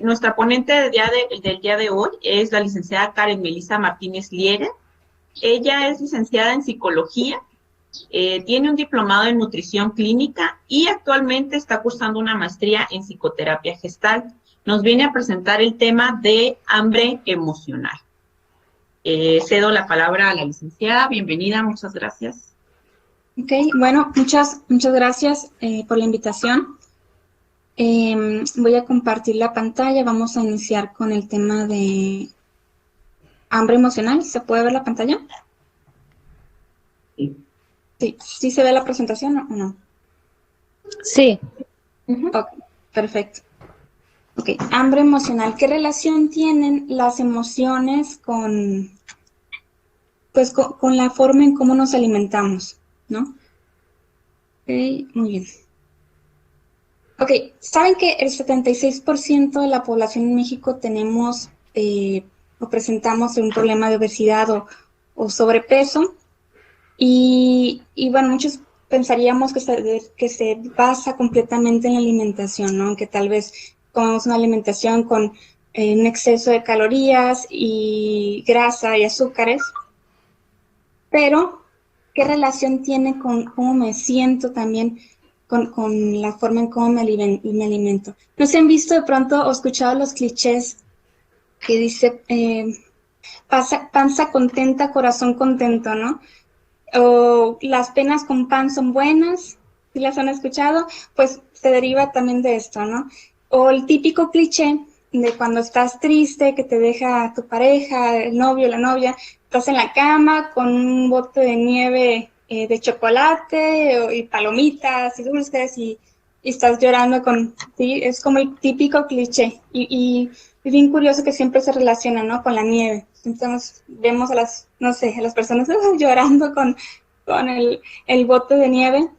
Nuestra ponente del día de hoy es la licenciada Karen Melissa Martínez Liera. Ella es licenciada en psicología, tiene un diplomado en nutrición clínica y actualmente está cursando una maestría en psicoterapia gestal. Nos viene a presentar el tema de hambre emocional. Cedo la palabra a la licenciada. Bienvenida, muchas gracias. Ok, bueno, muchas gracias por la invitación. Voy a compartir la pantalla. Vamos a iniciar con el tema de hambre emocional. ¿Se puede ver la pantalla? Sí. Sí, ¿sí se ve la presentación o no? Sí. Ok, perfecto. Ok, hambre emocional. ¿Qué relación tienen las emociones con la forma en cómo nos alimentamos, ¿no? Ok, muy bien. Ok, ¿saben que el 76% de la población en México tenemos o presentamos un problema de obesidad o sobrepeso? Y bueno, muchos pensaríamos que se basa completamente en la alimentación, ¿no? Que tal vez comemos una alimentación con un exceso de calorías y grasa y azúcares, pero ¿qué relación tiene con cómo me siento también con la forma en cómo me alimento? ¿No se han visto de pronto o escuchado los clichés que dice panza contenta, corazón contento, ¿no? O las penas con pan son buenas, si las han escuchado, pues se deriva también de esto, ¿no? O el típico cliché de cuando estás triste, que te deja tu pareja, el novio, la novia, estás en la cama con un bote de nieve de chocolate y palomitas y dulces y estás llorando sí, es como el típico cliché y es bien curioso que siempre se relaciona, ¿no? Con la nieve. Entonces vemos a las personas llorando con el bote de nieve.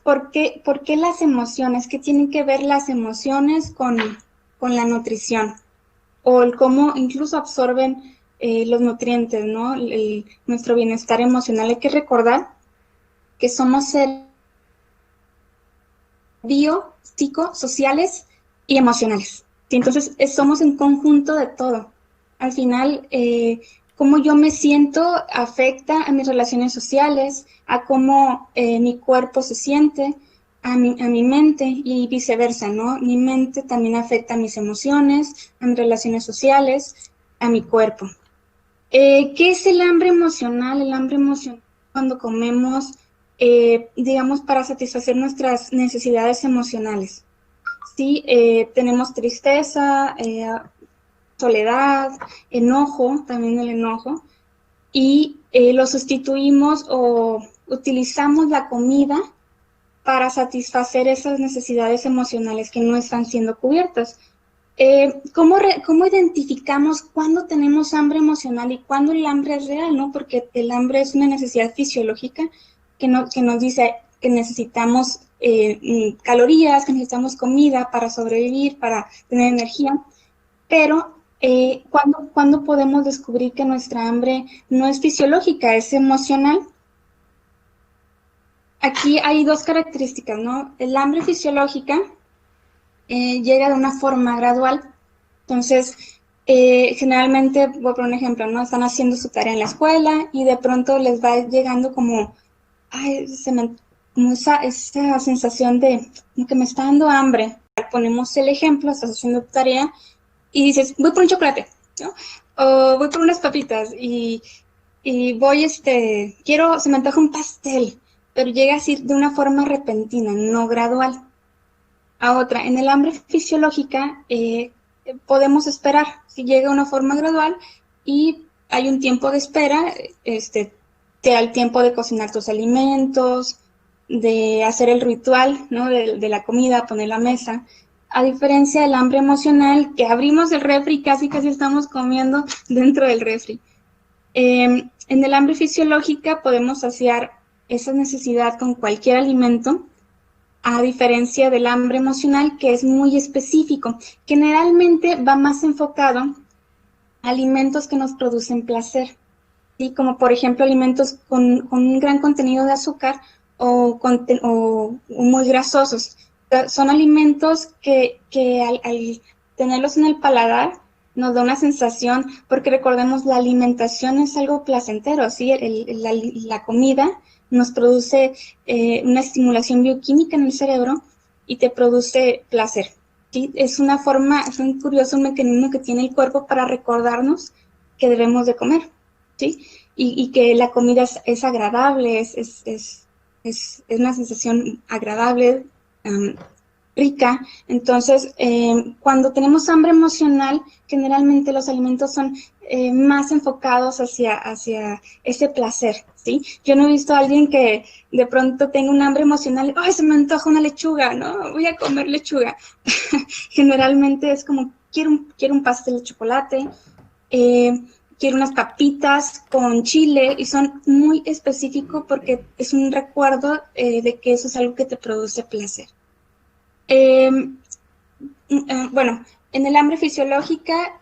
¿Por qué las emociones? ¿Qué tienen que ver las emociones con la nutrición? O el cómo incluso absorben los nutrientes, ¿no? Nuestro bienestar emocional. Hay que recordar que somos seres psicosociales y emocionales. ¿Sí? Entonces, somos un conjunto de todo. Al final, cómo yo me siento afecta a mis relaciones sociales, a cómo mi cuerpo se siente, a mi mente y viceversa, ¿no? Mi mente también afecta a mis emociones, a mis relaciones sociales, a mi cuerpo. ¿Qué es el hambre emocional? El hambre emocional cuando comemos, digamos, para satisfacer nuestras necesidades emocionales. Sí, tenemos tristeza, soledad, enojo, también el enojo, y lo sustituimos o utilizamos la comida para satisfacer esas necesidades emocionales que no están siendo cubiertas. ¿Cómo identificamos cuándo tenemos hambre emocional y cuándo el hambre es real, ¿no? Porque el hambre es una necesidad fisiológica que nos dice que necesitamos calorías, que necesitamos comida para sobrevivir, para tener energía, pero ¿cuándo podemos descubrir que nuestra hambre no es fisiológica, es emocional? Aquí hay dos características, ¿no? El hambre fisiológica llega de una forma gradual. Entonces, generalmente, voy a poner un ejemplo, ¿no? Están haciendo su tarea en la escuela y de pronto les va llegando como esa sensación de como que me está dando hambre. Ponemos el ejemplo, estás haciendo tu tarea y dices, voy por un chocolate, ¿no? O voy por unas papitas y voy, se me antoja un pastel, pero llega así de una forma repentina, no gradual. A otra, en el hambre fisiológica podemos esperar, si llega de una forma gradual y hay un tiempo de espera, te da el tiempo de cocinar tus alimentos, de hacer el ritual, ¿no? de la comida, poner la mesa, a diferencia del hambre emocional, que abrimos el refri y casi estamos comiendo dentro del refri. En el hambre fisiológica podemos saciar esa necesidad con cualquier alimento, a diferencia del hambre emocional, que es muy específico. Generalmente va más enfocado a alimentos que nos producen placer, ¿sí? Como por ejemplo alimentos con un gran contenido de azúcar o muy grasosos. Son alimentos que al tenerlos en el paladar nos da una sensación, porque recordemos, la alimentación es algo placentero, ¿sí? La comida nos produce una estimulación bioquímica en el cerebro y te produce placer, ¿sí? Es una forma, es un curioso mecanismo que tiene el cuerpo para recordarnos que debemos de comer, ¿sí? Y que la comida es agradable, es una sensación agradable, rica. Entonces, cuando tenemos hambre emocional, generalmente los alimentos son más enfocados hacia ese placer, ¿sí? Yo no he visto a alguien que de pronto tenga un hambre emocional, ¡ay, se me antoja una lechuga!, ¿no? Voy a comer lechuga. Generalmente es como, quiero un pastel de chocolate, quiero unas papitas con chile, y son muy específicos porque es un recuerdo de que eso es algo que te produce placer. Bueno, en el hambre fisiológica,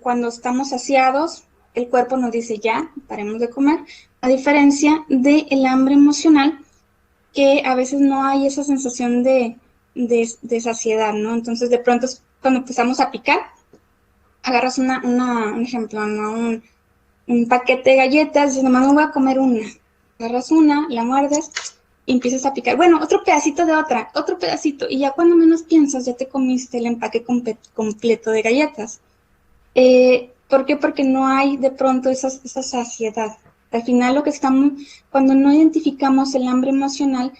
cuando estamos saciados, el cuerpo nos dice ya, paremos de comer, a diferencia del hambre emocional, que a veces no hay esa sensación de saciedad, ¿no? Entonces, de pronto, cuando empezamos a picar, agarras un ejemplo, ¿no? Un paquete de galletas, y dices, nomás me voy a comer una. Agarras una, la muerdes y empiezas a picar. Bueno, otro pedacito de otra, otro pedacito. Y ya cuando menos piensas, ya te comiste el empaque completo de galletas. ¿Por qué? Porque no hay de pronto esa saciedad. Al final lo que cuando no identificamos el hambre emocional,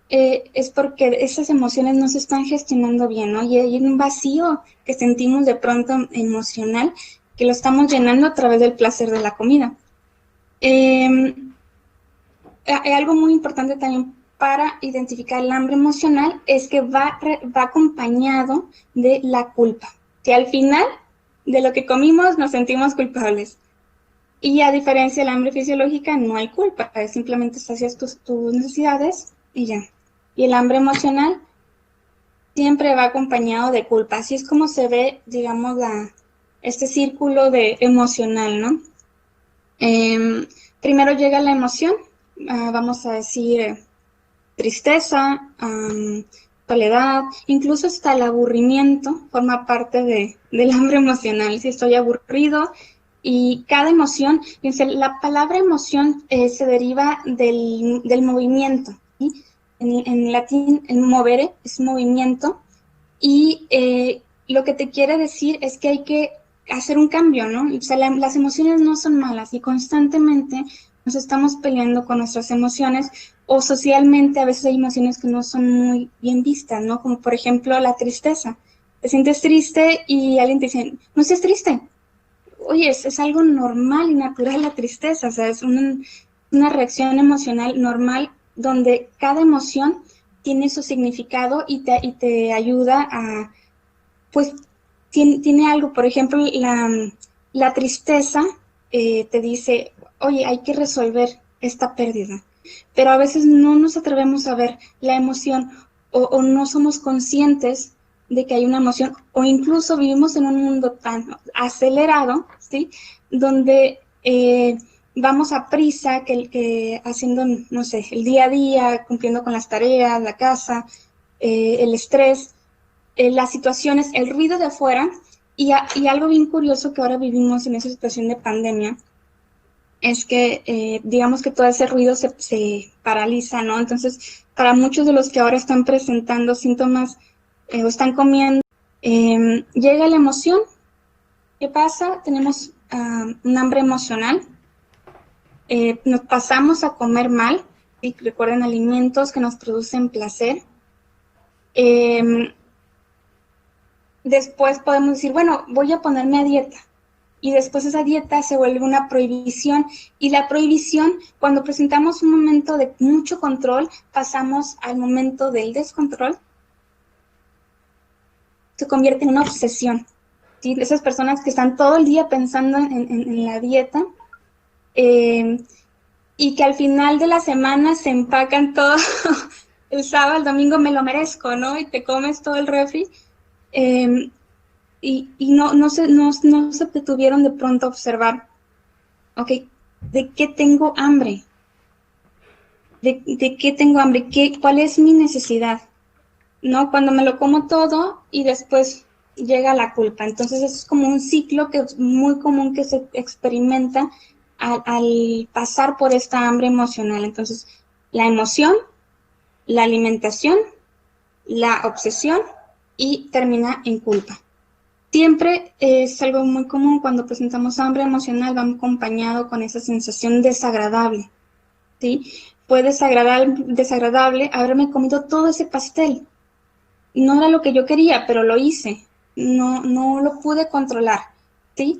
es porque esas emociones no se están gestionando bien, ¿no? Y hay un vacío que sentimos de pronto emocional, que lo estamos llenando a través del placer de la comida. Algo muy importante también para identificar el hambre emocional es que va acompañado de la culpa. Que al final de lo que comimos nos sentimos culpables. Y a diferencia del hambre fisiológica, no hay culpa, es simplemente sacias tus necesidades y ya. Y el hambre emocional siempre va acompañado de culpa. Así es como se ve, digamos, este círculo emocional, ¿no? Primero llega la emoción, vamos a decir tristeza, soledad, incluso hasta el aburrimiento forma parte del hambre emocional. Si estoy aburrido, y cada emoción, fíjense, la palabra emoción se deriva del movimiento, ¿sí? En latín, el movere es movimiento, y lo que te quiere decir es que hay que hacer un cambio, ¿no? O sea, las emociones no son malas, y constantemente nos estamos peleando con nuestras emociones, o socialmente a veces hay emociones que no son muy bien vistas, ¿no? Como por ejemplo la tristeza. Te sientes triste y alguien te dice, no seas triste. Oye, es algo normal y natural la tristeza, o sea, es una reacción emocional normal donde cada emoción tiene su significado y te ayuda a, pues, tiene algo. Por ejemplo, la tristeza te dice, oye, hay que resolver esta pérdida, pero a veces no nos atrevemos a ver la emoción, o no somos conscientes de que hay una emoción, o incluso vivimos en un mundo tan acelerado, ¿sí? Donde vamos a prisa, que haciendo, no sé, el día a día, cumpliendo con las tareas, la casa, el estrés, las situaciones, el ruido de afuera, y algo bien curioso que ahora vivimos en esa situación de pandemia, es que digamos que todo ese ruido se paraliza, ¿no? Entonces, para muchos de los que ahora están presentando síntomas o están comiendo, llega la emoción. ¿Qué pasa? Tenemos un hambre emocional, nos pasamos a comer mal, ¿sí? Recuerden, alimentos que nos producen placer. Después podemos decir, bueno, voy a ponerme a dieta. Y después esa dieta se vuelve una prohibición, y la prohibición, cuando presentamos un momento de mucho control, pasamos al momento del descontrol, se convierte en una obsesión, ¿sí? Esas personas que están todo el día pensando en la dieta, y que al final de la semana se empacan todo, el sábado, el domingo me lo merezco, ¿no? Y te comes todo el refri, y no se detuvieron de pronto a observar, ok, ¿de qué tengo hambre? ¿De qué tengo hambre? ¿Cuál es mi necesidad? ¿no? Cuando me lo como todo y después llega la culpa. Entonces es como un ciclo que es muy común que se experimenta al pasar por esta hambre emocional. Entonces, la emoción, la alimentación, la obsesión y termina en culpa. Siempre es algo muy común cuando presentamos hambre emocional, va acompañado con esa sensación desagradable, ¿sí? Fue desagradable haberme comido todo ese pastel. No era lo que yo quería, pero lo hice. No lo pude controlar, ¿sí?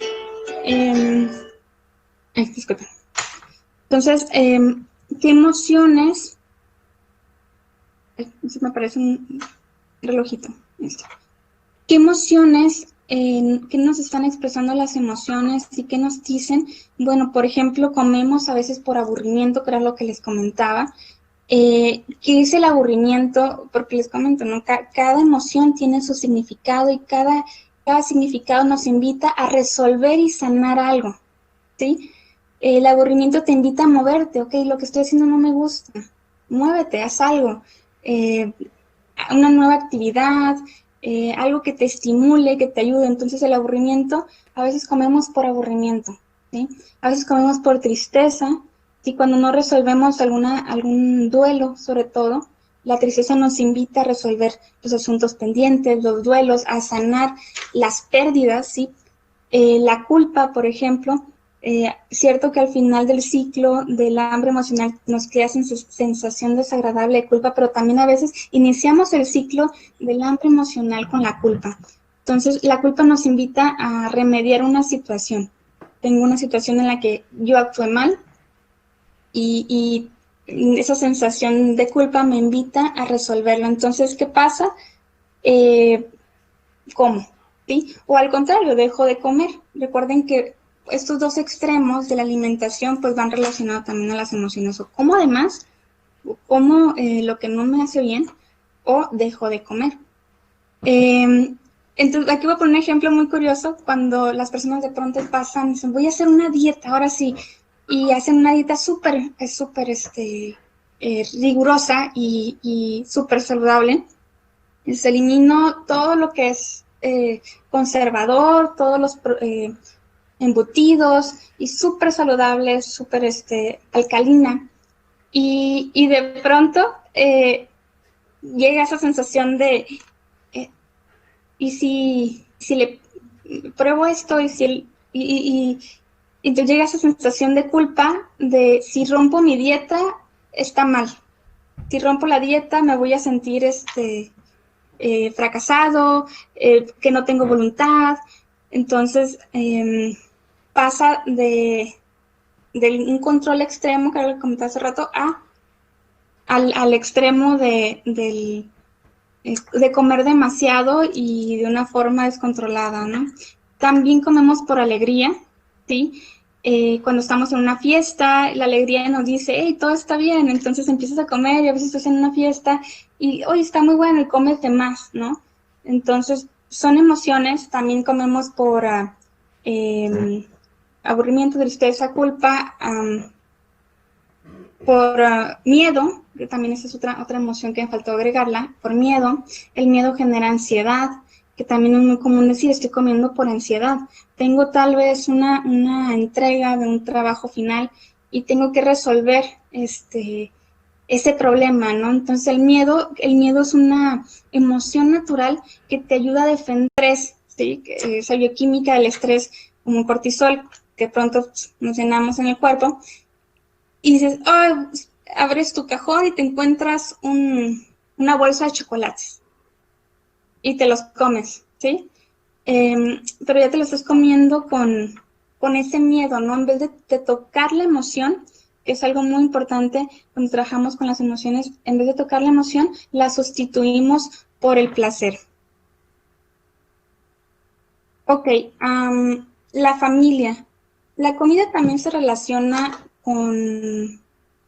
Disculpen. Entonces, ¿qué emociones? Se me parece un relojito. ¿Qué emociones, qué nos están expresando las emociones y qué nos dicen? Bueno, por ejemplo, comemos a veces por aburrimiento, que era lo que les comentaba. ¿Qué es el aburrimiento? Porque les comento, ¿no? Cada emoción tiene su significado y cada significado nos invita a resolver y sanar algo, ¿sí? El aburrimiento te invita a moverte, ok, lo que estoy haciendo no me gusta, muévete, haz algo, una nueva actividad, algo que te estimule, que te ayude. Entonces el aburrimiento, a veces comemos por aburrimiento, ¿sí? A veces comemos por tristeza, ¿sí? Cuando no resolvemos algún duelo, sobre todo, la tristeza nos invita a resolver los asuntos pendientes, los duelos, a sanar las pérdidas, ¿sí? La culpa, por ejemplo, cierto que al final del ciclo del hambre emocional nos crea sensación desagradable de culpa, pero también a veces iniciamos el ciclo del hambre emocional con la culpa. Entonces, la culpa nos invita a remediar una situación. Tengo una situación en la que yo actué mal y esa sensación de culpa me invita a resolverlo. Entonces, ¿qué pasa? Como, ¿sí? O al contrario, dejo de comer. Recuerden que estos dos extremos de la alimentación pues van relacionados también a las emociones. O como además, o como lo que no me hace bien, o dejo de comer. Entonces, aquí voy a poner un ejemplo muy curioso. Cuando las personas de pronto pasan y dicen, voy a hacer una dieta, ahora sí, y hacen una dieta súper rigurosa y súper saludable. Se eliminó todo lo que es conservador, todos los embutidos y súper saludable, súper alcalina. Y de pronto llega esa sensación de, ¿y si le pruebo esto? Y entonces llega esa sensación de culpa de si rompo mi dieta, está mal. Si rompo la dieta, me voy a sentir fracasado, que no tengo voluntad. Entonces pasa de un control extremo, que era lo que comenté hace rato, al extremo de comer demasiado y de una forma descontrolada, ¿no? También comemos por alegría, ¿sí? Cuando estamos en una fiesta, la alegría nos dice, hey, todo está bien, entonces empiezas a comer y a veces estás en una fiesta y, oye, está muy bueno y comes de más, ¿no? Entonces, son emociones, también comemos por aburrimiento, tristeza, culpa, por miedo, que también esa es otra emoción que me faltó agregarla, por miedo. El miedo genera ansiedad, que también es muy común decir, estoy comiendo por ansiedad. Tengo tal vez una entrega de un trabajo final y tengo que resolver ese problema, ¿no? Entonces el miedo es una emoción natural que te ayuda a defender ¿sí? Esa bioquímica del estrés, como cortisol, que pronto nos llenamos en el cuerpo, y dices, oh, abres tu cajón y te encuentras una bolsa de chocolates y te los comes, ¿sí? Pero ya te lo estás comiendo con ese miedo, ¿no? En vez de tocar la emoción, que es algo muy importante cuando trabajamos con las emociones, en vez de tocar la emoción, la sustituimos por el placer. Ok, la familia. La comida también se relaciona con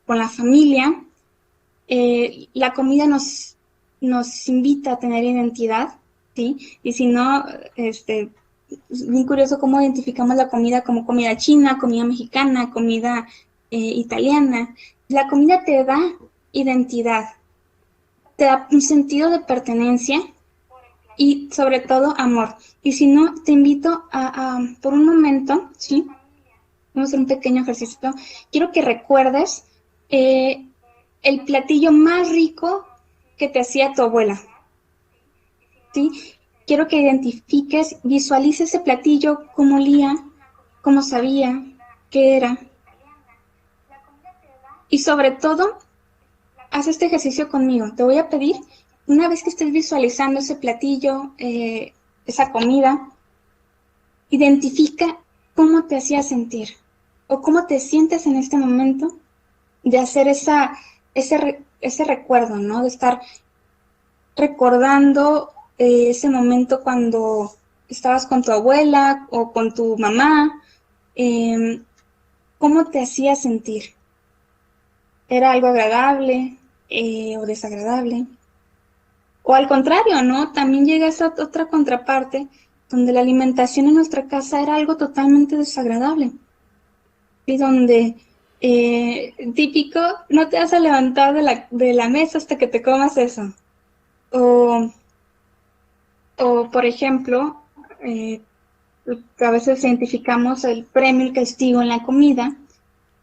la familia. La comida nos invita a tener identidad, ¿sí? Y si no, es bien curioso cómo identificamos la comida como comida china, comida mexicana, comida italiana. La comida te da identidad. te da un sentido de pertenencia y sobre todo amor. Y si no, te invito por un momento, ¿sí? Vamos a hacer un pequeño ejercicio. Quiero que recuerdes el platillo más rico que te hacía tu abuela, ¿sí? Quiero que identifiques, visualices ese platillo, cómo olía, cómo sabía, qué era. Y sobre todo, haz este ejercicio conmigo. Te voy a pedir, una vez que estés visualizando ese platillo, esa comida, identifica cómo te hacía sentir o cómo te sientes en este momento de hacer ese recuerdo, ¿no? De estar recordando ese momento cuando estabas con tu abuela o con tu mamá, ¿cómo te hacía sentir? ¿Era algo agradable o desagradable? O al contrario, ¿no? También llega esa otra contraparte donde la alimentación en nuestra casa era algo totalmente desagradable. Y donde, típico, no te vas a levantar de la mesa hasta que te comas eso. O por ejemplo, a veces identificamos el premio y el castigo en la comida,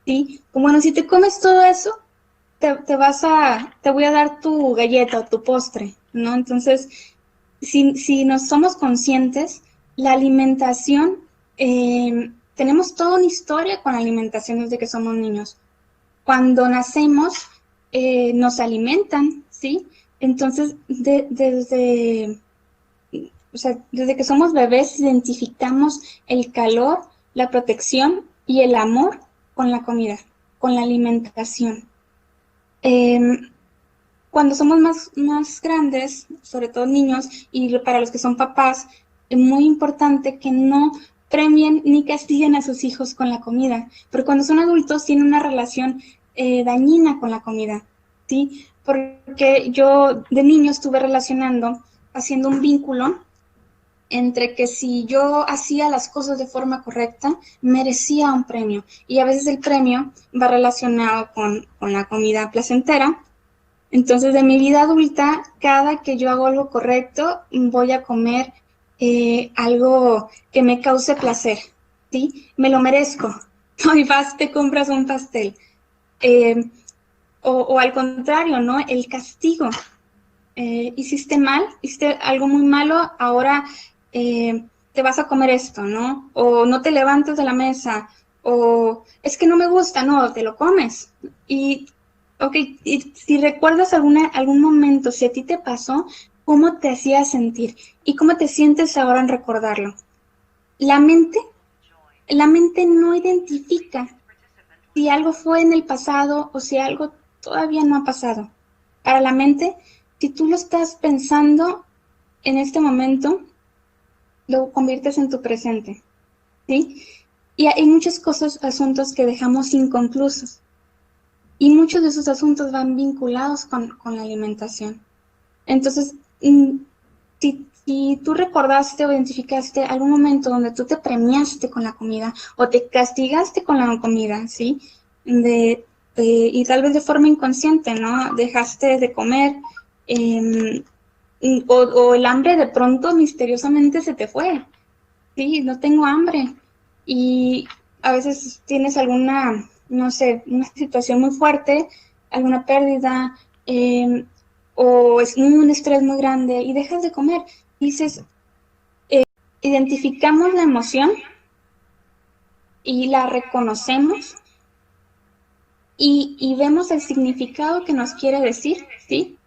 ¿sí? Como, bueno, si te comes todo eso, te voy a dar tu galleta o tu postre, ¿no? Entonces, si nos somos conscientes, la alimentación, tenemos toda una historia con la alimentación desde que somos niños. Cuando nacemos, nos alimentan, ¿sí? Entonces, desde que somos bebés, identificamos el calor, la protección y el amor con la comida, con la alimentación. Cuando somos más grandes, sobre todo niños, y para los que son papás, es muy importante que no premien ni castiguen a sus hijos con la comida, pero cuando son adultos tienen una relación dañina con la comida, ¿sí? Porque yo de niño estuve haciendo un vínculo entre que si yo hacía las cosas de forma correcta, merecía un premio. Y a veces el premio va relacionado con la comida placentera. Entonces, de mi vida adulta, cada que yo hago algo correcto, voy a comer algo que me cause placer, ¿sí? Me lo merezco. Y vas, te compras un pastel. O al contrario, ¿no? El castigo. Hiciste mal, hiciste algo muy malo, ahora te vas a comer esto, ¿no? O no te levantes de la mesa, o es que no me gusta, no, te lo comes. Y, ok, y si recuerdas algún momento, si a ti te pasó, ¿cómo te hacía sentir? ¿Y cómo te sientes ahora en recordarlo? La mente no identifica si algo fue en el pasado o si algo todavía no ha pasado. Para la mente, si tú lo estás pensando en este momento, lo conviertes en tu presente, ¿sí? Y hay muchas cosas, asuntos que dejamos inconclusos. Y muchos de esos asuntos van vinculados con la alimentación. Entonces, si tú recordaste o identificaste algún momento donde tú te premiaste con la comida o te castigaste con la comida, ¿sí? Y tal vez de forma inconsciente, ¿no? Dejaste de comer o el hambre de pronto misteriosamente se te fue, ¿sí? No tengo hambre. Y a veces tienes alguna, no sé, una situación muy fuerte, alguna pérdida, o es un estrés muy grande y dejas de comer. Dices, identificamos la emoción y la reconocemos y vemos el significado que nos quiere decir, ¿sí?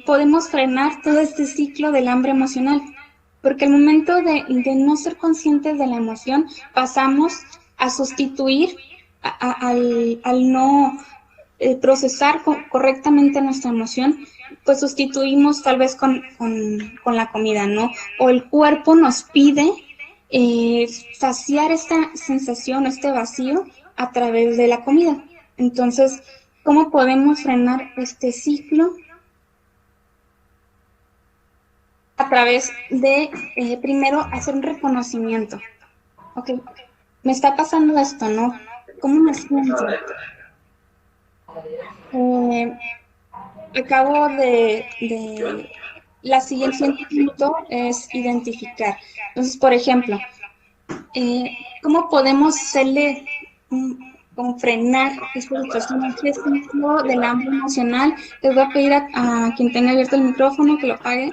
Podemos frenar todo este ciclo del hambre emocional, porque al momento de no ser conscientes de la emoción, pasamos a sustituir al no procesar correctamente nuestra emoción, pues sustituimos tal vez con la comida, ¿no? O el cuerpo nos pide saciar esta sensación, este vacío a través de la comida. Entonces, ¿cómo podemos frenar este ciclo? A través de, primero, hacer un reconocimiento. Ok, me está pasando esto, ¿no? ¿Cómo me siento? acabo la siguiente punto es identificar. Entonces, por ejemplo, ¿cómo podemos hacerle como frenar esta situación, este ciclo del hambre emocional? Les voy a pedir a quien tenga abierto el micrófono que lo apague.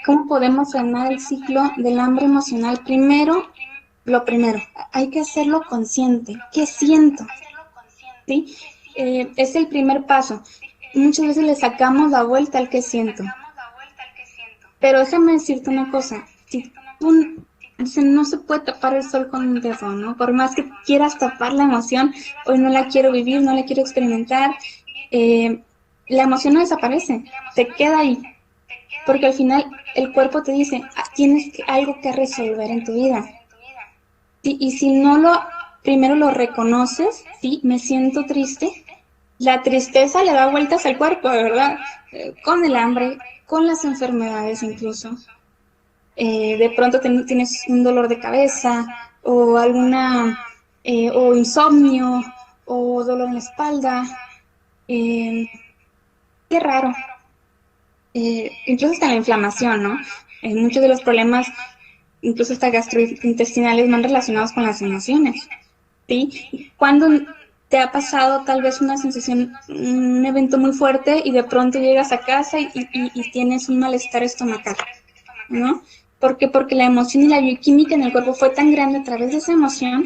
¿Cómo podemos frenar el ciclo del hambre emocional? Lo primero, hay que hacerlo consciente. ¿Qué siento? ¿Sí? Es el primer paso. Muchas veces le sacamos la vuelta al que siento. Pero déjame decirte una cosa. Si tú no se puede tapar el sol con un dedo, ¿no? Por más que quieras tapar la emoción, hoy no la quiero vivir, no la quiero experimentar, la emoción no desaparece, se queda ahí. Porque al final el cuerpo te dice, tienes algo que resolver en tu vida. ¿Sí? Y si primero lo reconoces, sí, me siento triste, la tristeza le da vueltas al cuerpo, de verdad, con el hambre, con las enfermedades incluso. De pronto tienes un dolor de cabeza o o insomnio o dolor en la espalda. Qué raro. Incluso hasta la inflamación, ¿no? Muchos de los problemas, incluso hasta gastrointestinales, van relacionados con las emociones, ¿sí? Cuando te ha pasado tal vez una sensación, un evento muy fuerte y de pronto llegas a casa y tienes un malestar estomacal, ¿no? ¿Por qué? Porque la emoción y la bioquímica en el cuerpo fue tan grande a través de esa emoción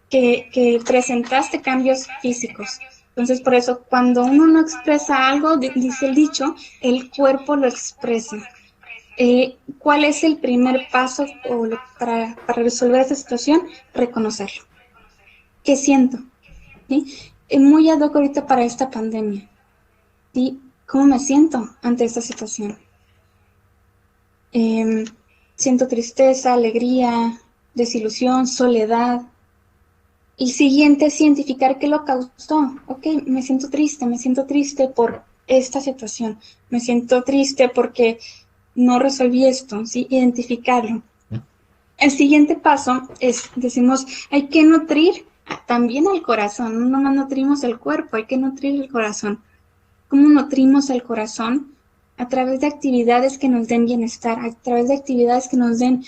que presentaste cambios físicos. Entonces, por eso, cuando uno no expresa algo, dice el dicho, el cuerpo lo expresa. ¿Cuál es el primer paso para resolver esta situación? Reconocerlo. ¿Qué siento? ¿Sí? Muy ad hoc ahorita para esta pandemia. ¿Sí? ¿Cómo me siento ante esta situación? Siento tristeza, alegría, desilusión, soledad. Y siguiente es identificar qué lo causó. Ok, me siento triste por esta situación. Me siento triste porque no resolví esto, ¿sí? Identificarlo. El siguiente paso decimos, hay que nutrir también al corazón. No nomás nutrimos el cuerpo, hay que nutrir el corazón. ¿Cómo nutrimos el corazón? A través de actividades que nos den bienestar, a través de actividades que nos den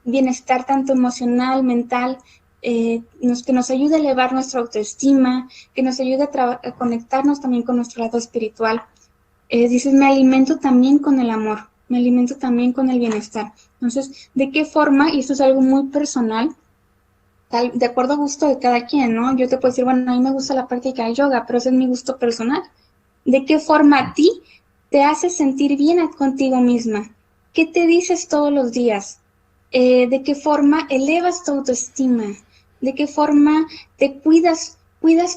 bienestar tanto emocional, mental, que nos ayude a elevar nuestra autoestima, que nos ayude a conectarnos también con nuestro lado espiritual. Dices, me alimento también con el amor, me alimento también con el bienestar. Entonces, ¿de qué forma? Y esto es algo muy personal, de acuerdo a gusto de cada quien, ¿no? Yo te puedo decir, bueno, a mí me gusta la práctica de yoga, pero ese es mi gusto personal. ¿De qué forma a ti te hace sentir bien contigo misma? ¿Qué te dices todos los días? ¿De qué forma elevas tu autoestima? ¿De qué forma te cuidas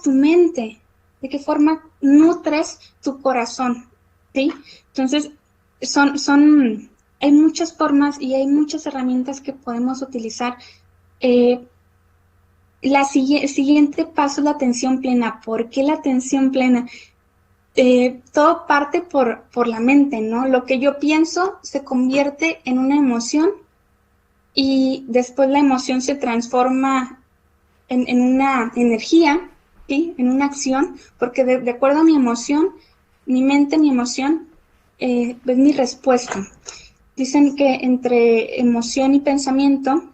tu mente? ¿De qué forma nutres tu corazón? ¿Sí? Entonces, hay muchas formas y hay muchas herramientas que podemos utilizar. El siguiente paso es la atención plena. ¿Por qué la atención plena? Todo parte por la mente, ¿no? Lo que yo pienso se convierte en una emoción y después la emoción se transforma en una energía, ¿sí? En una acción, porque de acuerdo a mi emoción, mi mente, mi emoción, es mi respuesta. Dicen que entre emoción y pensamiento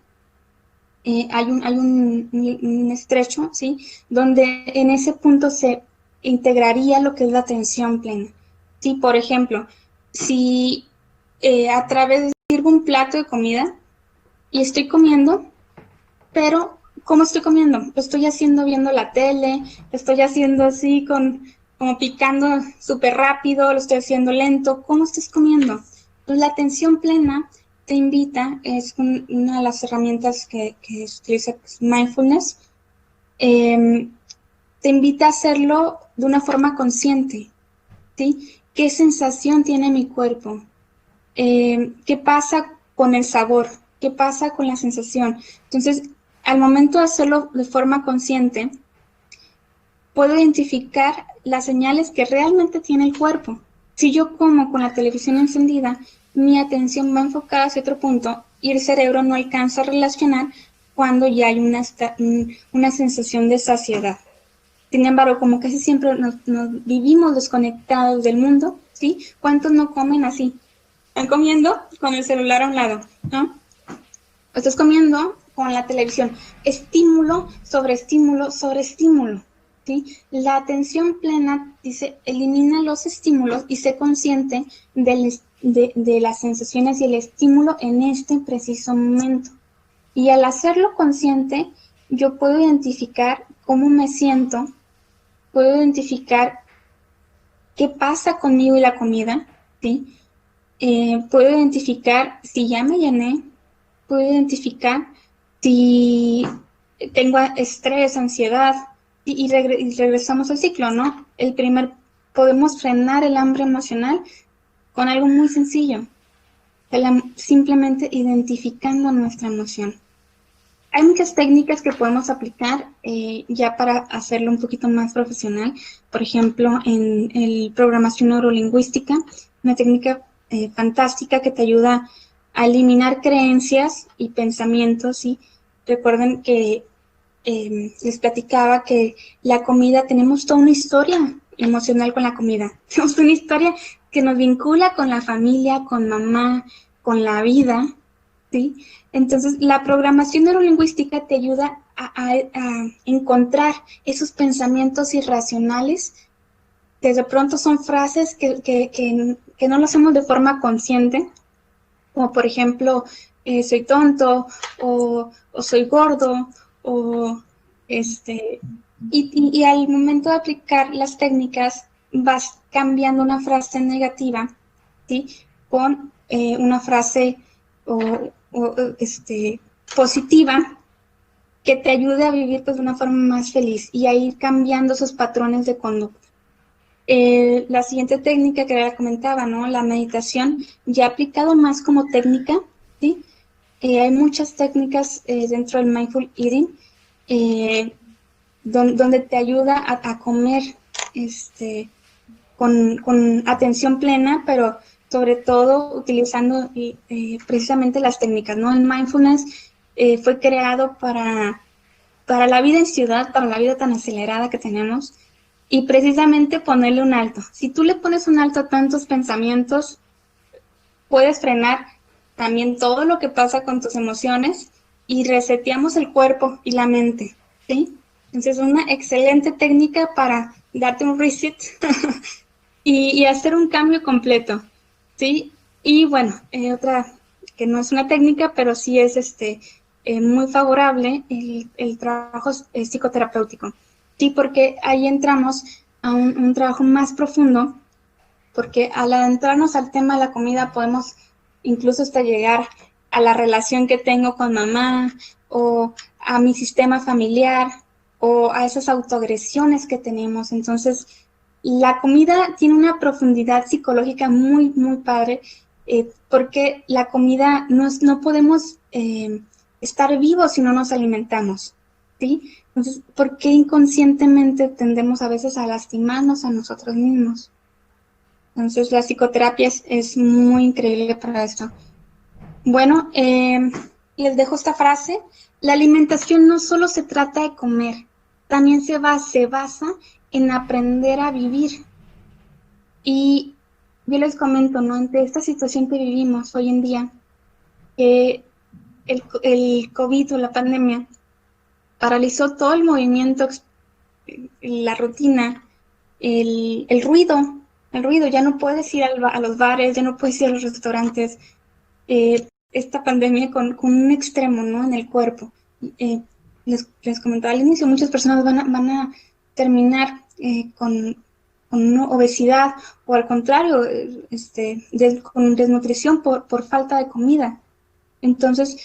hay un estrecho, ¿sí? Donde en ese punto se integraría lo que es la atención plena. Sí, por ejemplo, si a través de sirvo un plato de comida y estoy comiendo, pero ¿cómo estoy comiendo? Lo estoy haciendo viendo la tele, lo estoy haciendo así como picando súper rápido, lo estoy haciendo lento. ¿Cómo estás comiendo? Pues la atención plena te invita, es una de las herramientas que se utiliza, mindfulness, te invita a hacerlo de una forma consciente, ¿sí? ¿Qué sensación tiene mi cuerpo? ¿Qué pasa con el sabor? ¿Qué pasa con la sensación? Entonces, al momento de hacerlo de forma consciente, puedo identificar las señales que realmente tiene el cuerpo. Si yo como con la televisión encendida, mi atención va enfocada hacia otro punto y el cerebro no alcanza a relacionar cuando ya hay una sensación de saciedad. Sin embargo, como casi siempre nos vivimos desconectados del mundo, ¿sí? ¿Cuántos no comen así? Están comiendo con el celular a un lado, ¿no? O estás comiendo con la televisión. Estímulo sobre estímulo sobre estímulo, ¿sí? La atención plena dice, elimina los estímulos y sé consciente de las sensaciones y el estímulo en este preciso momento. Y al hacerlo consciente, yo puedo identificar cómo me siento, puedo identificar qué pasa conmigo y la comida, ¿sí? Puedo identificar si ya me llené, puedo identificar si tengo estrés, ansiedad, y regresamos al ciclo, ¿no? Podemos frenar el hambre emocional con algo muy sencillo, simplemente identificando nuestra emoción. Hay muchas técnicas que podemos aplicar ya para hacerlo un poquito más profesional. Por ejemplo, en el programación neurolingüística, una técnica fantástica que te ayuda a eliminar creencias y pensamientos. ¿Sí? Recuerden que les platicaba que la comida, tenemos toda una historia emocional con la comida. Tenemos una historia que nos vincula con la familia, con mamá, con la vida, ¿sí? Entonces, la programación neurolingüística te ayuda a encontrar esos pensamientos irracionales que de pronto son frases que no lo hacemos de forma consciente, como por ejemplo, soy tonto, o soy gordo, o y al momento de aplicar las técnicas vas cambiando una frase negativa, ¿sí? Con una frase positiva que te ayude a vivir pues, de una forma más feliz y a ir cambiando esos patrones de conducta. La siguiente técnica que ya comentaba, ¿no? La meditación, ya aplicado más como técnica, ¿sí? Hay muchas técnicas dentro del Mindful Eating donde te ayuda a comer con atención plena, pero sobre todo utilizando precisamente las técnicas, ¿no? El mindfulness fue creado para la vida en ciudad, para la vida tan acelerada que tenemos, y precisamente ponerle un alto. Si tú le pones un alto a tantos pensamientos, puedes frenar también todo lo que pasa con tus emociones y reseteamos el cuerpo y la mente, ¿sí? Entonces es una excelente técnica para darte un reset y hacer un cambio completo, ¿sí? Y bueno, otra que no es una técnica, pero sí es muy favorable, el trabajo psicoterapéutico, ¿sí? Porque ahí entramos a un trabajo más profundo, porque al adentrarnos al tema de la comida podemos incluso hasta llegar a la relación que tengo con mamá, o a mi sistema familiar, o a esas autoagresiones que tenemos. Entonces, la comida tiene una profundidad psicológica muy, muy padre, porque la comida no podemos estar vivos si no nos alimentamos, ¿sí? Entonces, ¿por qué inconscientemente tendemos a veces a lastimarnos a nosotros mismos? Entonces, la psicoterapia es muy increíble para esto. Bueno, les dejo esta frase. La alimentación no solo se trata de comer, también se basa en aprender a vivir. Y yo les comento, ¿no? Ante esta situación que vivimos hoy en día, el COVID o la pandemia paralizó todo el movimiento, la rutina, el ruido, ya no puedes ir a los bares, ya no puedes ir a los restaurantes. Esta pandemia con un extremo, ¿no? En el cuerpo. Les comentaba al inicio, muchas personas van a terminar con una obesidad, o al contrario, con desnutrición por falta de comida. Entonces,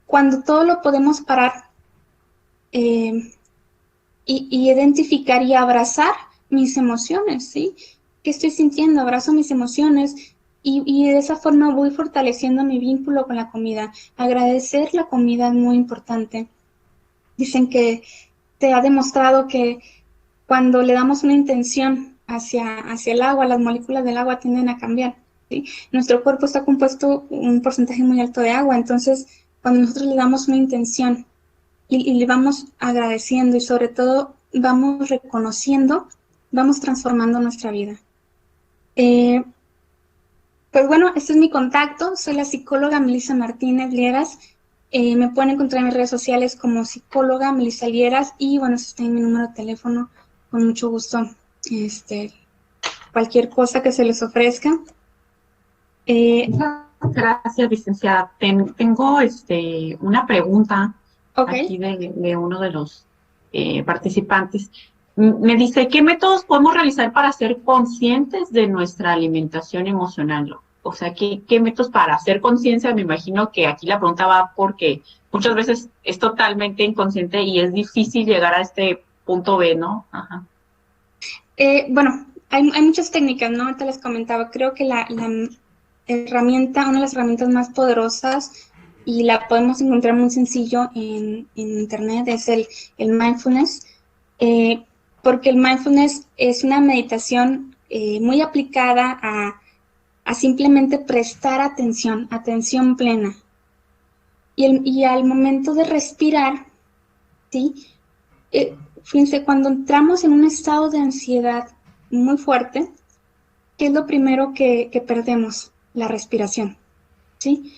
cuando todo lo podemos parar y identificar y abrazar mis emociones, ¿sí? ¿Qué estoy sintiendo? Abrazo mis emociones y de esa forma voy fortaleciendo mi vínculo con la comida. Agradecer la comida es muy importante. Dicen que se ha demostrado que cuando le damos una intención hacia el agua, las moléculas del agua tienden a cambiar, ¿sí? Nuestro cuerpo está compuesto un porcentaje muy alto de agua, entonces cuando nosotros le damos una intención y le vamos agradeciendo y sobre todo vamos reconociendo, vamos transformando nuestra vida. Pues bueno, este es mi contacto, soy la psicóloga Melissa Martínez Lieras. Me pueden encontrar en mis redes sociales como psicóloga Melissa Lieras y bueno, si está en mi número de teléfono, con mucho gusto, cualquier cosa que se les ofrezca. Gracias, licenciada. Tengo una pregunta aquí de uno de los participantes. Me dice, ¿qué métodos podemos realizar para ser conscientes de nuestra alimentación emocional? O sea, ¿qué métodos para hacer conciencia? Me imagino que aquí la pregunta va porque muchas veces es totalmente inconsciente y es difícil llegar a este punto B, ¿no? Ajá. Bueno, hay muchas técnicas, ¿no? Ahorita les comentaba, creo que la herramienta, una de las herramientas más poderosas y la podemos encontrar muy sencillo en internet es el mindfulness, porque el mindfulness es una meditación muy aplicada a simplemente prestar atención plena. Y al momento de respirar, ¿sí? Fíjense, cuando entramos en un estado de ansiedad muy fuerte, ¿qué es lo primero que perdemos? La respiración, ¿sí?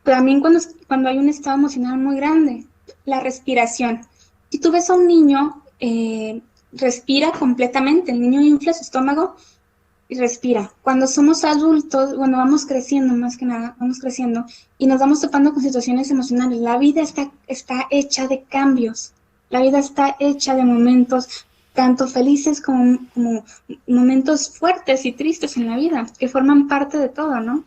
También cuando hay un estado emocional muy grande, la respiración. Si tú ves a un niño, respira completamente, el niño infla su estómago y respira. Cuando somos adultos, bueno, vamos creciendo, más que nada, vamos creciendo y nos vamos topando con situaciones emocionales. La vida está hecha de cambios, la vida está hecha de momentos tanto felices como momentos fuertes y tristes en la vida, que forman parte de todo, ¿no?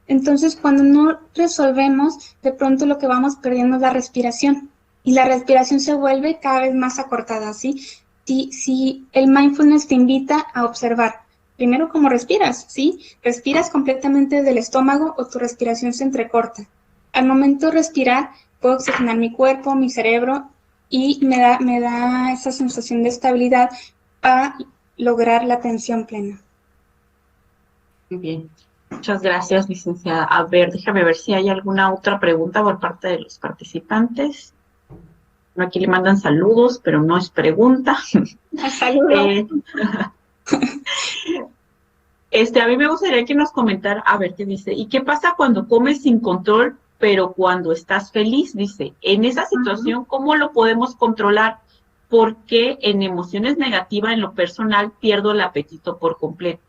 Entonces, cuando no resolvemos, de pronto lo que vamos perdiendo es la respiración, y la respiración se vuelve cada vez más acortada, ¿sí? Si el mindfulness te invita a observar, primero cómo respiras, ¿sí? ¿Respiras completamente del estómago o tu respiración se entrecorta? Al momento de respirar, puedo oxigenar mi cuerpo, mi cerebro, y me da esa sensación de estabilidad para lograr la atención plena. Muy bien. Muchas gracias, licenciada. A ver, déjame ver si hay alguna otra pregunta por parte de los participantes. Aquí le mandan saludos, pero no es pregunta. Saludos. A mí me gustaría que nos comentara, a ver qué dice. ¿Y qué pasa cuando comes sin control, pero cuando estás feliz? Dice, en esa situación, ¿cómo lo podemos controlar? Porque en emociones negativas, en lo personal, pierdo el apetito por completo.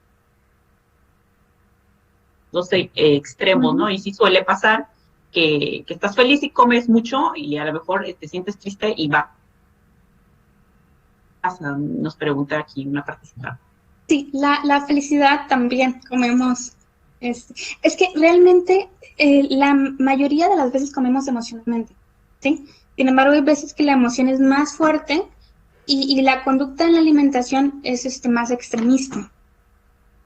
Entonces, extremos, ¿no? Y sí suele pasar que estás feliz y comes mucho y a lo mejor te sientes triste y va. Nos pregunta aquí una participante. Sí, la felicidad también comemos. Es que realmente la mayoría de las veces comemos emocionalmente, ¿sí? Sin embargo, hay veces que la emoción es más fuerte y la conducta en la alimentación es más extremista.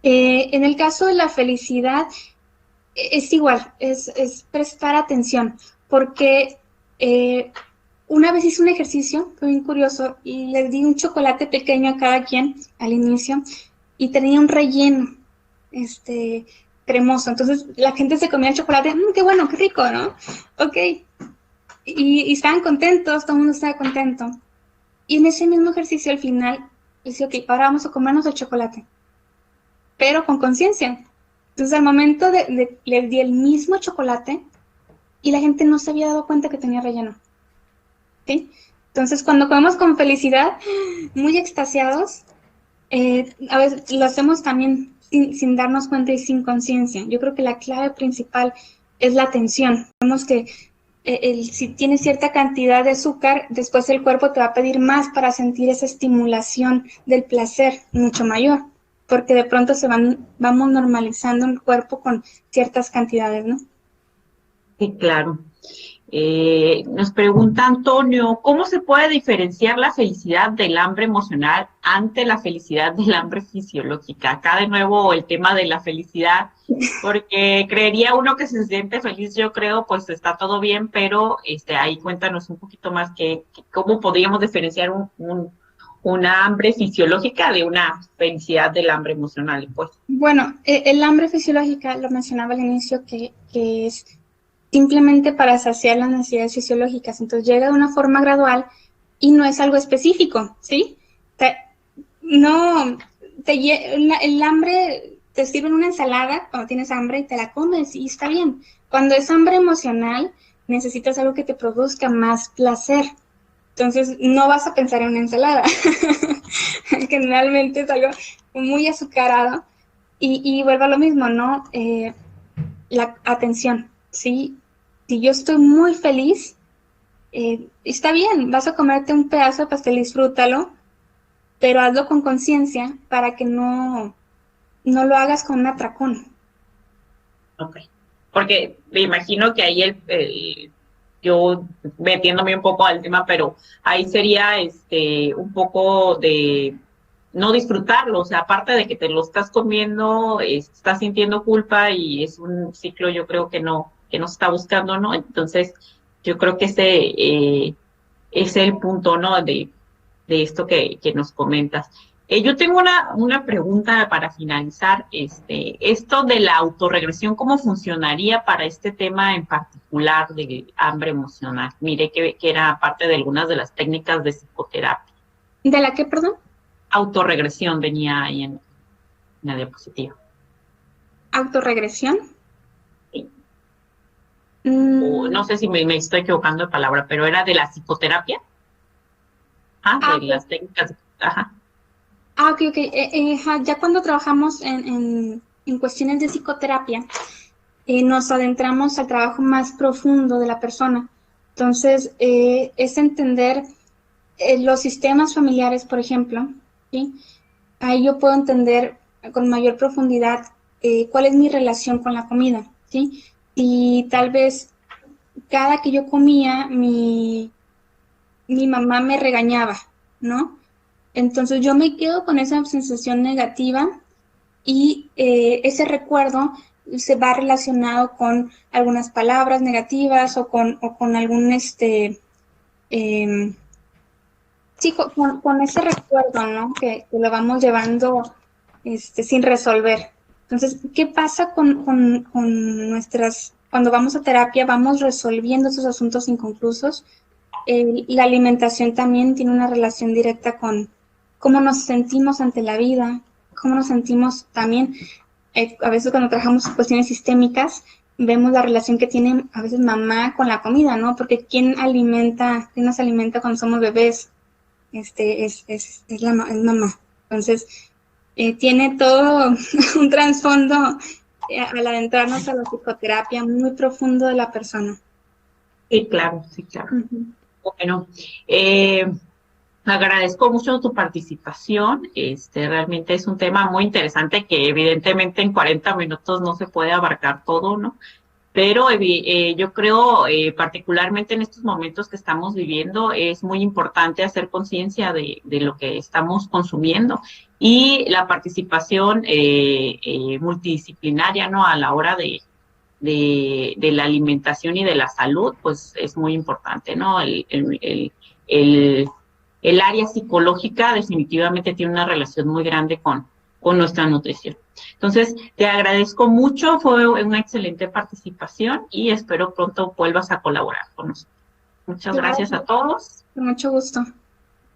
En el caso de la felicidad, es igual, es prestar atención, porque una vez hice un ejercicio, fue bien curioso, y les di un chocolate pequeño a cada quien al inicio, y tenía un relleno, cremoso. Entonces la gente se comía el chocolate, qué bueno, qué rico, ¿no? Ok. Y estaban contentos, todo el mundo estaba contento. Y en ese mismo ejercicio al final, decía, ok, ahora vamos a comernos el chocolate, pero con conciencia. Entonces al momento les di el mismo chocolate y la gente no se había dado cuenta que tenía relleno, ¿sí? Entonces cuando comemos con felicidad, muy extasiados, a veces lo hacemos también sin darnos cuenta y sin conciencia. Yo creo que la clave principal es la atención. Vemos que si tienes cierta cantidad de azúcar, después el cuerpo te va a pedir más para sentir esa estimulación del placer mucho mayor, porque de pronto vamos normalizando el cuerpo con ciertas cantidades, ¿no? Sí, claro. Nos pregunta Antonio, ¿cómo se puede diferenciar la felicidad del hambre emocional ante la felicidad del hambre fisiológica? Acá de nuevo el tema de la felicidad, porque creería uno que se siente feliz, yo creo, pues está todo bien, pero ahí cuéntanos un poquito más cómo podríamos diferenciar una hambre fisiológica de una felicidad del hambre emocional, pues. Bueno, el hambre fisiológica, lo mencionaba al inicio, que es simplemente para saciar las necesidades fisiológicas. Entonces llega de una forma gradual y no es algo específico, ¿sí? El hambre te sirven una ensalada cuando tienes hambre y te la comes y está bien. Cuando es hambre emocional, necesitas algo que te produzca más placer. Entonces, no vas a pensar en una ensalada. Generalmente es algo muy azucarado. Y vuelvo a lo mismo, ¿no? La atención, ¿sí? Si yo estoy muy feliz, está bien, vas a comerte un pedazo de pastel, disfrútalo, pero hazlo con conciencia para que no lo hagas con un atracón. Ok. Porque me imagino que ahí yo metiéndome un poco al tema, pero ahí sería un poco de no disfrutarlo, o sea, aparte de que te lo estás comiendo, estás sintiendo culpa y es un ciclo yo creo que no se está buscando, ¿no? Entonces, yo creo que ese es el punto, ¿no? De esto que nos comentas. Yo tengo una pregunta para finalizar. Esto de la autorregresión, ¿cómo funcionaría para este tema en particular de hambre emocional? Mire que era parte de algunas de las técnicas de psicoterapia. ¿De la qué, perdón? Autorregresión venía ahí en la diapositiva. ¿Autorregresión? Sí. No sé si me estoy equivocando de palabra, pero era de la psicoterapia. De las técnicas. Ajá. Ok. Ya cuando trabajamos en cuestiones de psicoterapia, nos adentramos al trabajo más profundo de la persona. Entonces, es entender los sistemas familiares, por ejemplo, ¿sí? Ahí yo puedo entender con mayor profundidad cuál es mi relación con la comida, ¿sí? Y tal vez cada que yo comía, mi mamá me regañaba, ¿no? Entonces yo me quedo con esa sensación negativa y ese recuerdo se va relacionado con algunas palabras negativas o con algún sí, con ese recuerdo, ¿no? Que lo vamos llevando sin resolver. Entonces, ¿qué pasa con nuestras, cuando vamos a terapia, vamos resolviendo esos asuntos inconclusos? La alimentación también tiene una relación directa con cómo nos sentimos ante la vida, cómo nos sentimos también, a veces cuando trabajamos cuestiones sistémicas, vemos la relación que tiene a veces mamá con la comida, ¿no? Porque ¿quién nos alimenta cuando somos bebés? Es mamá. Entonces, tiene todo un trasfondo al adentrarnos a la psicoterapia muy profundo de la persona. Sí, claro, sí, claro. Uh-huh. Bueno, agradezco mucho tu participación. Realmente es un tema muy interesante que evidentemente en 40 minutos no se puede abarcar todo, ¿no? Pero yo creo, particularmente en estos momentos que estamos viviendo, es muy importante hacer conciencia de lo que estamos consumiendo y la participación multidisciplinaria, ¿no? A la hora de la alimentación y de la salud, pues es muy importante, ¿no? El área psicológica definitivamente tiene una relación muy grande con nuestra nutrición. Entonces, te agradezco mucho, fue una excelente participación y espero pronto vuelvas a colaborar con nosotros. Muchas gracias a todos. Con mucho gusto.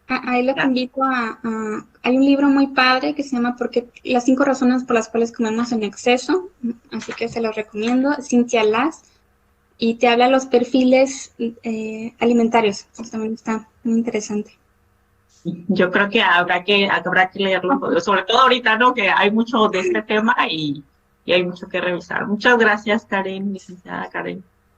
Ahí lo invito hay un libro muy padre que se llama las 5 razones por las cuales comemos en exceso, así que se lo recomiendo, Cynthia Lass, y te habla de los perfiles alimentarios, pues también está muy interesante. Yo creo que habrá que leerlo, sobre todo ahorita, ¿no? Que hay mucho de este tema y hay mucho que revisar. Muchas gracias, Karen, licenciada Karen.